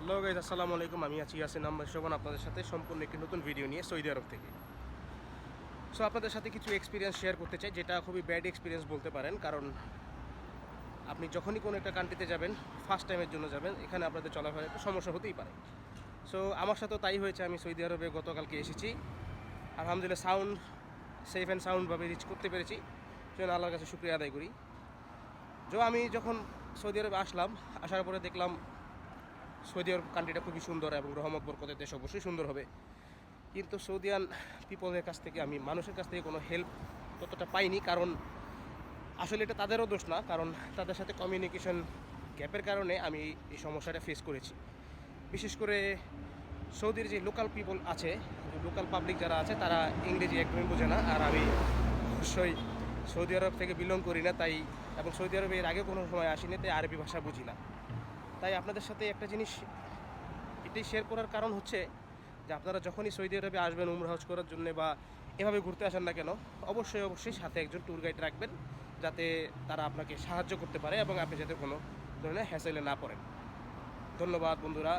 Hello guys, আসসালামু আলাইকুম। আমি আছি ইয়াসিন আহমেদ শোভন, আপনাদের সাথে সম্পূর্ণ একটি নতুন ভিডিও নিয়ে সৌদি আরব থেকে। সো আপনাদের সাথে কিছু এক্সপিরিয়েন্স শেয়ার করতে চাই, যেটা খুবই ব্যাড এক্সপিরিয়েন্স বলতে পারেন। কারণ আপনি যখনই কোনো একটা কান্ট্রিতে যাবেন, ফার্স্ট টাইমের জন্য যাবেন, এখানে আপনাদের চলাফেরা একটু সমস্যা হতেই পারে। সো আমার সাথেও তাই হয়েছে। আমি সৌদি আরবে গতকালকে এসেছি, আলহামদুলিল্লাহ সাউন্ড সেফ অ্যান্ড সাউন্ডভাবে রিচ করতে পেরেছি, সেজন্য আল্লাহর কাছে শুকরিয়া আদায় করি। আমি যখন সৌদি আরবে আসার পরে দেখলাম সৌদি আরব কান্ট্রিটা খুবই সুন্দর এবং রহমত বরকতের দেশ, অবশ্যই সুন্দর হবে। কিন্তু সৌদিয়ান পিপলের কাছ থেকে, মানুষের কাছ থেকে কোনো হেল্প ততটা পাইনি। কারণ আসলে এটা তাদেরও দোষ না, কারণ তাদের সাথে কমিউনিকেশন গ্যাপের কারণে আমি এই সমস্যাটা ফেস করেছি। বিশেষ করে সৌদির যে লোকাল পিপল আছে, লোকাল পাবলিক যারা আছে, তারা ইংরেজি একদমই বোঝে না। আর আমি অবশ্যই সৌদি আরব থেকে বিলং করি না, তাই, এবং সৌদি আরবে এর আগে কোনো সময় আসিনি, তাই আরবি ভাষা বুঝি না। তাই আপনাদের সাথে একটা জিনিস এটাই শেয়ার করার কারণ হচ্ছে যে আপনারা যখনই সৌদি আরবে আসবেন উমরা হজ করার জন্য বা এভাবে ঘুরতে আসেন না কেন, অবশ্যই সাথে একজন ট্যুর গাইড রাখবেন, যাতে তারা আপনাকে সাহায্য করতে পারে এবং আপনি যাতে কোনো ধরনের হ্যাসেলে না পড়েন। ধন্যবাদ বন্ধুরা।